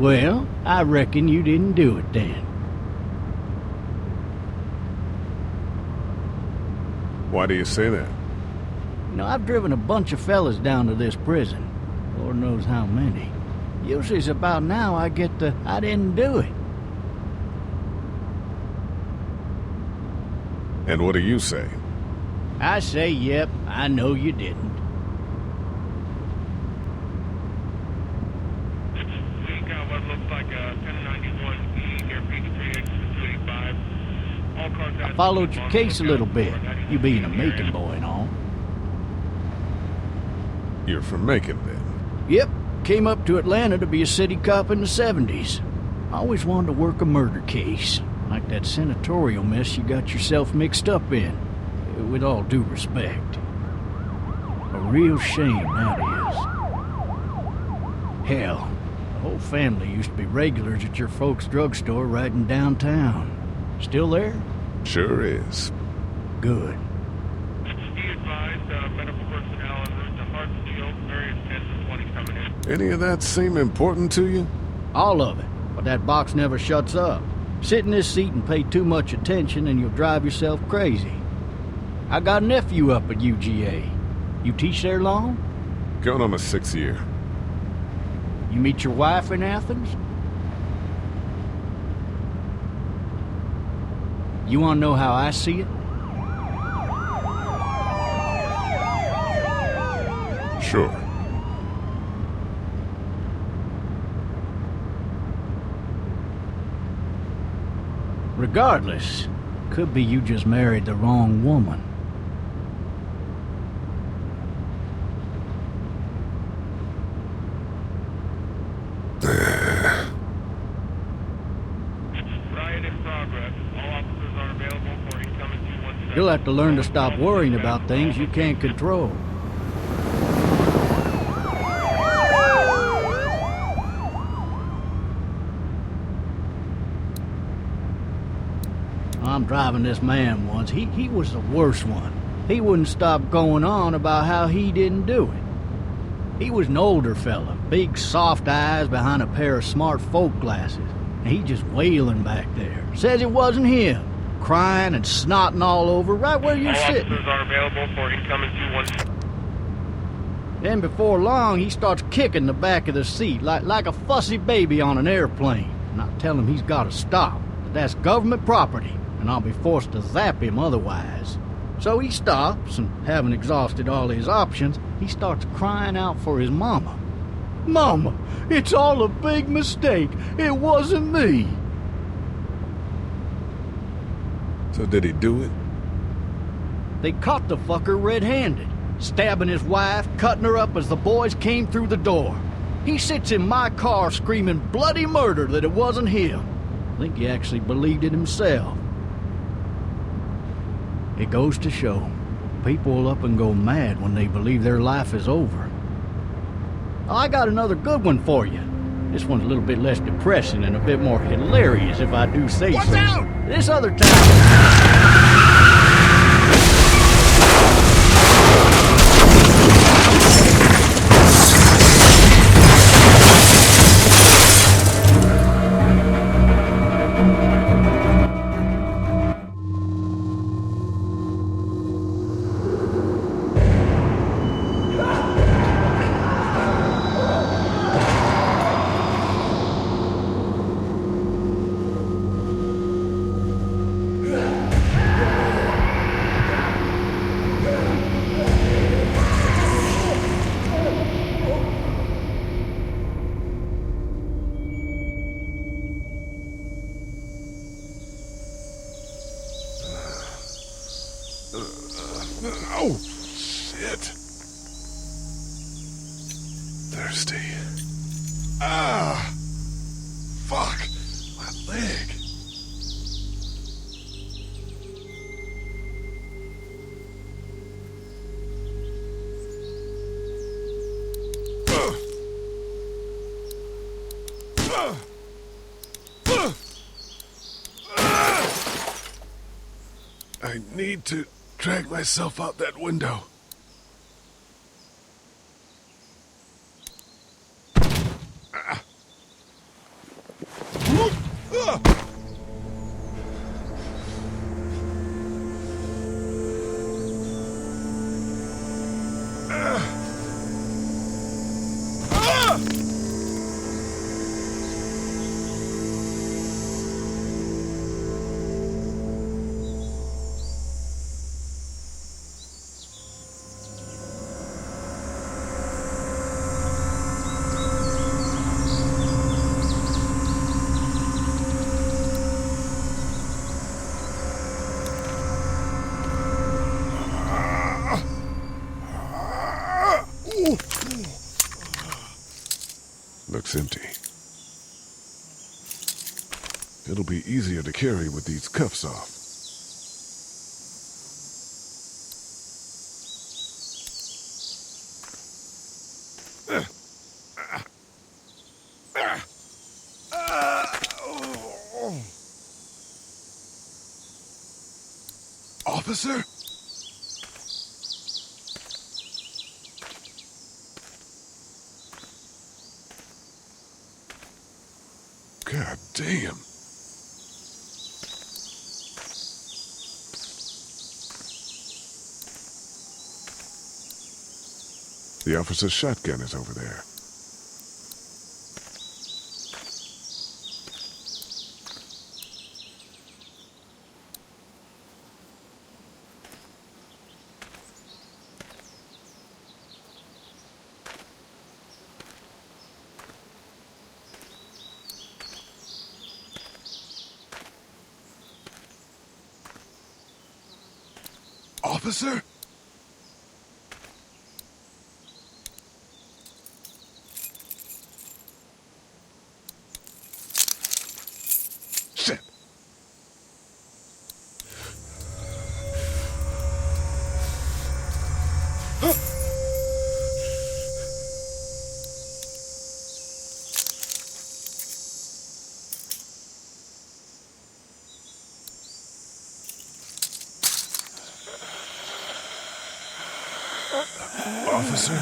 Well, I reckon you didn't do it then. Why do you say that? You know, I've driven a bunch of fellas down to this prison. Lord knows how many. Usually it's about now I get the, I didn't do it. And what do you say? I say, yep, I know you didn't. We got what looks like a 1091E here, P38-285. All cars I followed your case a little bit, you being a Macon boy and all. You're from Macon, then? Yep, came up to Atlanta to be a city cop in the 70s. I always wanted to work a murder case, like that senatorial mess you got yourself mixed up in. With all due respect. A real shame, that is. Hell, the whole family used to be regulars at your folks' drugstore right in downtown. Still there? Sure is. Good. Be advised, medical personnel en route to Hartsfield, various 10 to 20 coming in. Any of that seem important to you? All of it, but that box never shuts up. Sit in this seat and pay too much attention and you'll drive yourself crazy. I got a nephew up at UGA. You teach there long? Going on my 6th year. You meet your wife in Athens? You want to know how I see it? Sure. Regardless, could be you just married the wrong woman. Riot in progress. All officers are available for incoming 217. You'll have to learn to stop worrying about things you can't control. I'm driving this man once. He was the worst one. He wouldn't stop going on about how he didn't do it. He was an older fella, big soft eyes behind a pair of smart folk glasses. And he just wailing back there. Says it wasn't him. Crying and snotting all over right where you're All sitting. officers are available for incoming 217. Then before long, he starts kicking the back of the seat like a fussy baby on an airplane. And I tell him he's got to stop. That that's government property, and I'll be forced to zap him otherwise. So he stops, and having exhausted all his options, he starts crying out for his mama. Mama, it's all a big mistake. It wasn't me. So did he do it? They caught the fucker red-handed, stabbing his wife, cutting her up as the boys came through the door. He sits in my car screaming bloody murder that it wasn't him. I think he actually believed it himself. It goes to show, people will up and go mad when they believe their life is over. I got another good one for you. This one's a little bit less depressing and a bit more hilarious, if I do say so. Watch out! This other time... Oh, shit. Thirsty. Ah! Fuck! My leg. I need to drag myself out that window. looks empty. It'll be easier to carry with these cuffs off. Officer? God damn. The officer's shotgun is over there. Officer? Shit. Officer?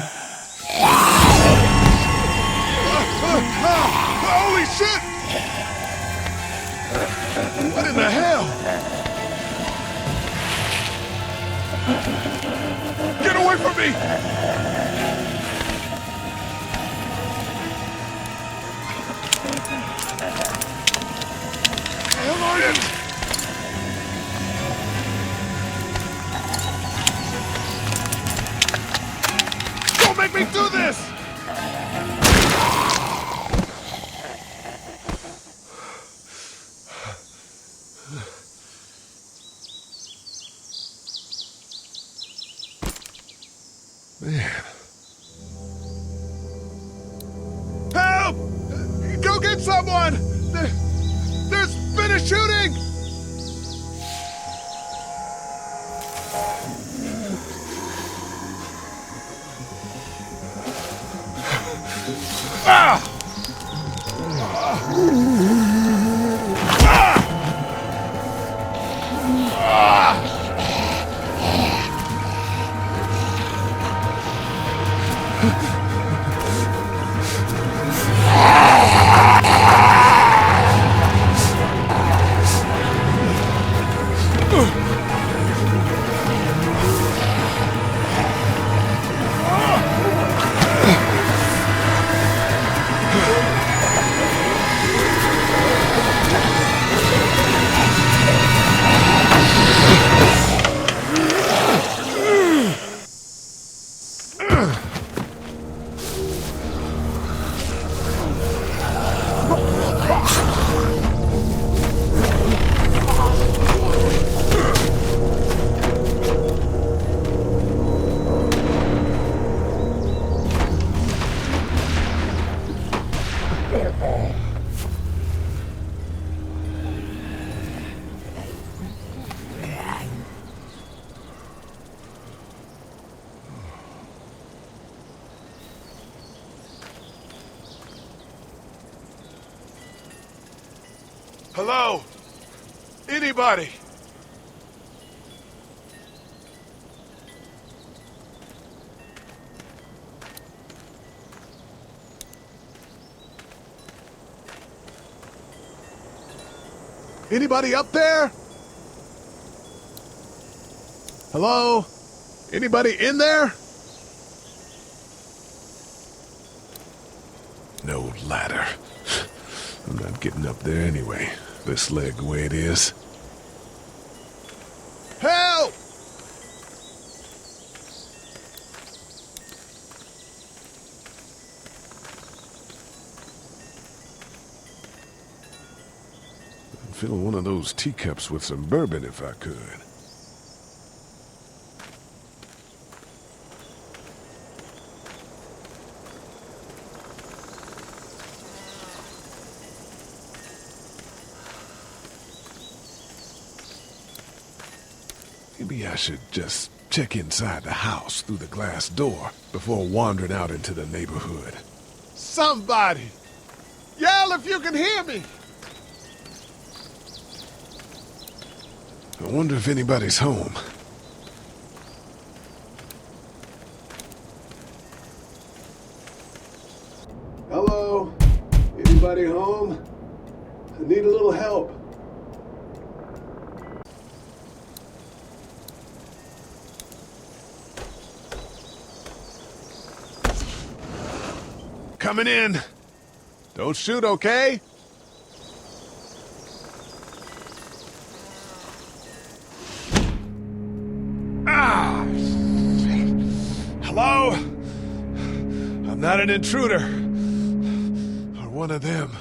Holy shit! What in the hell? Get away from me! Hell are you? Don't make me do this! Man. Help! Go get someone! There's been a shooting! Ah! Hello? Anybody? Anybody up there? Hello? Anybody in there? No ladder. I'm not getting up there anyway. This leg the way it is. Help! I'd fill one of those teacups with some bourbon if I could. Maybe I should just check inside the house through the glass door before wandering out into the neighborhood. Somebody! Yell if you can hear me! I wonder if anybody's home. Hello? Anybody home? I need a little help. Coming in. Don't shoot, okay? Ah! Hello? I'm not an intruder. Or one of them.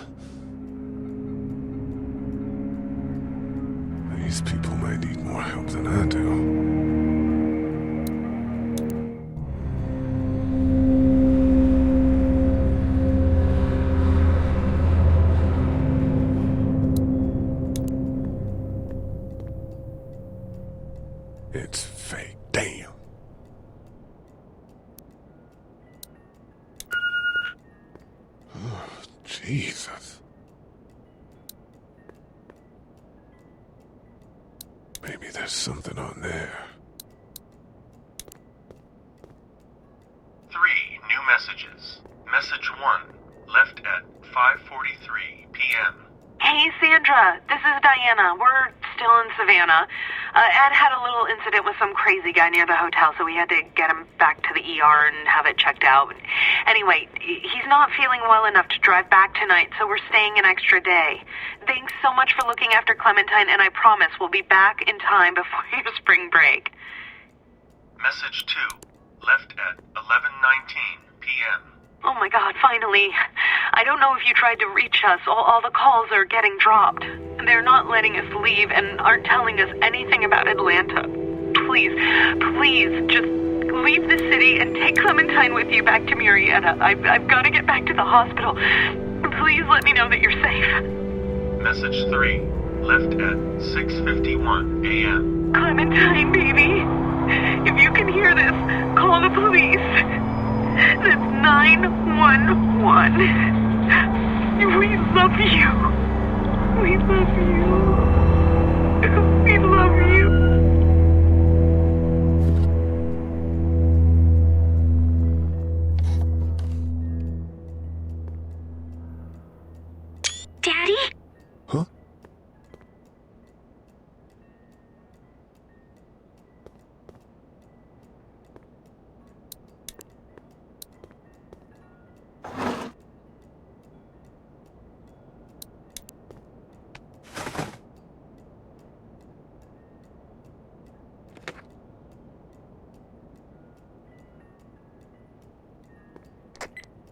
These people might need more help than I do. It's fake. Damn. Oh, Jesus. Maybe there's something on there. 3 new messages. Message 1, left at 5:43 p.m. Hey, Sandra. This is Diana. We're still in Savannah. Ed had a little incident with some crazy guy near the hotel, so we had to get him back to the ER and have it checked out. Anyway, he's not feeling well enough to drive back tonight, so we're staying an extra day. Thanks so much for looking after Clementine, and I promise we'll be back in time before your spring break. Message 2, left at 11:19 p.m. Oh my God, finally. I don't know if you tried to reach us. All the calls are getting dropped. They're not letting us leave and aren't telling us anything about Atlanta. Please, just leave the city and take Clementine with you back to Murrieta. I've got to get back to the hospital. Please let me know that you're safe. Message 3, left at 6:51 a.m. Clementine, baby. If you can hear this, call the police. That's 911. We love you. We love you. We love you. Daddy? Huh?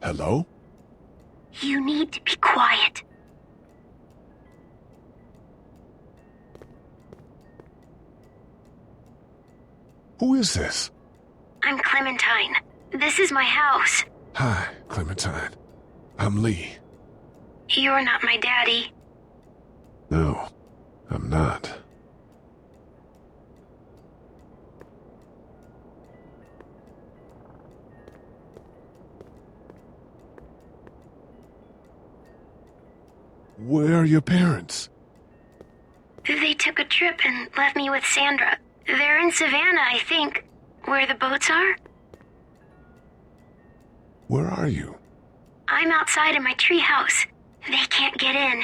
Hello? You need to be quiet. Who is this? I'm Clementine. This is my house. Hi, Clementine. I'm Lee. You're not my daddy. No, I'm not. Where are your parents? They took a trip and left me with Sandra. They're in Savannah, I think. Where the boats are? Where are you? I'm outside in my treehouse. They can't get in.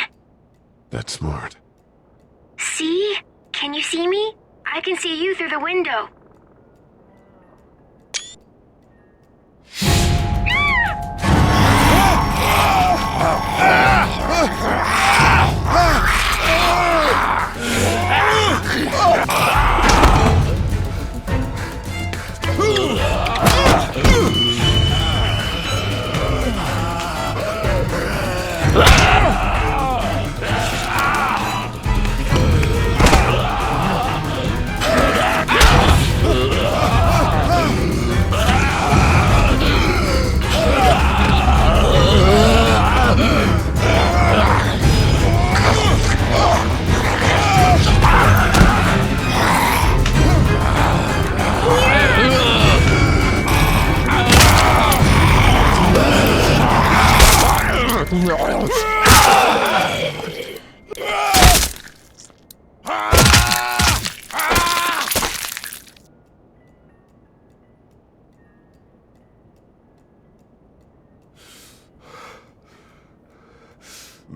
That's smart. See? Can you see me? I can see you through the window.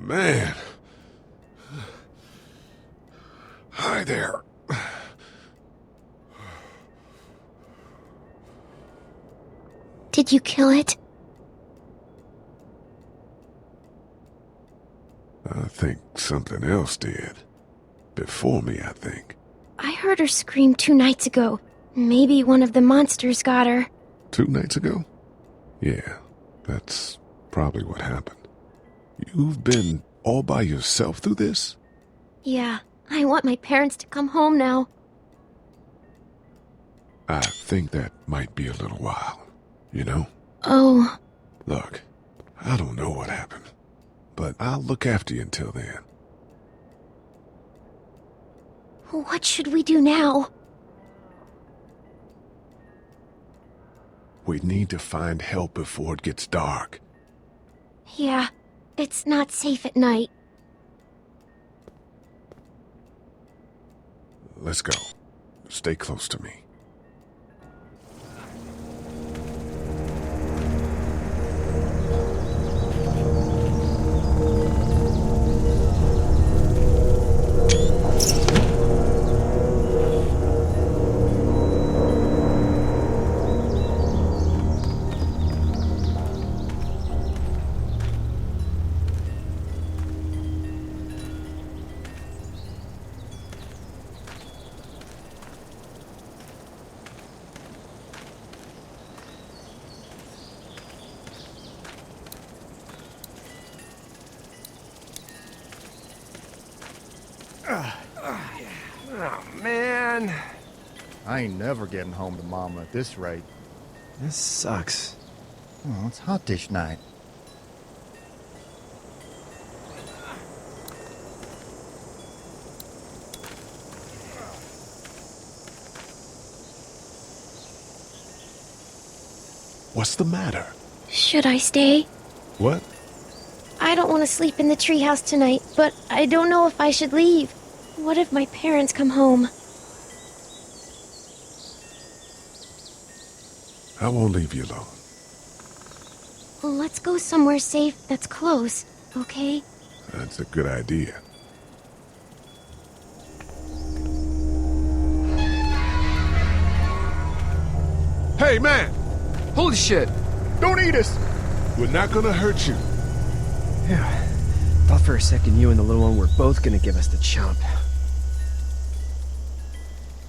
Man. Hi there. Did you kill it? I think something else did. Before me, I think. I heard her scream 2 nights ago. Maybe one of the monsters got her. 2 nights ago? Yeah, that's probably what happened. You've been all by yourself through this? Yeah, I want my parents to come home now. I think that might be a little while, you know? Oh. Look, I don't know what happened, but I'll look after you until then. What should we do now? We need to find help before it gets dark. Yeah, it's not safe at night. Let's go. Stay close to me. Oh, man. I ain't never getting home to Mama at this rate. This sucks. Oh, it's hot dish night. What's the matter? Should I stay? What? I don't want to sleep in the treehouse tonight, but I don't know if I should leave. What if my parents come home? I won't leave you alone. Let's go somewhere safe that's close, okay? That's a good idea. Hey, man! Holy shit! Don't eat us! We're not gonna hurt you. Yeah. Thought for a second you and the little one were both gonna give us the chomp.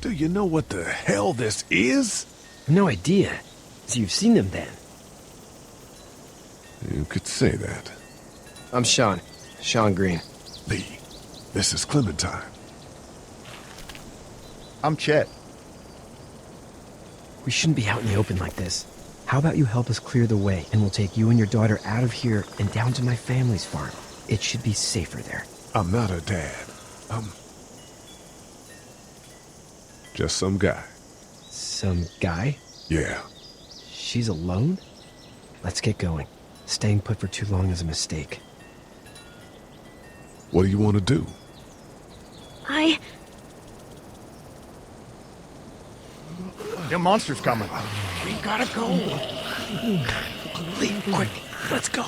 Do you know what the hell this is? No idea. So you've seen them then? You could say that. I'm Sean. Sean Green. Lee, this is Clementine. I'm Chet. We shouldn't be out in the open like this. How about you help us clear the way, and we'll take you and your daughter out of here and down to my family's farm. It should be safer there. I'm not her dad. I'm just some guy. Some guy? Yeah. She's alone? Let's get going. Staying put for too long is a mistake. What do you want to do? Them monsters coming. We gotta go. Lee, quick, let's go.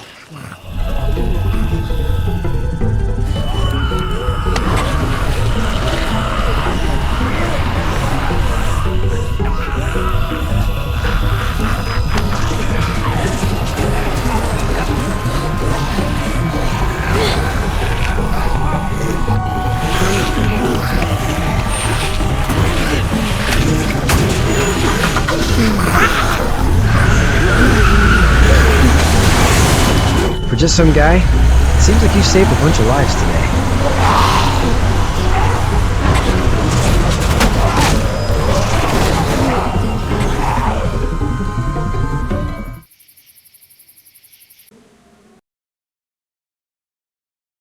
For just some guy, it seems like you saved a bunch of lives today.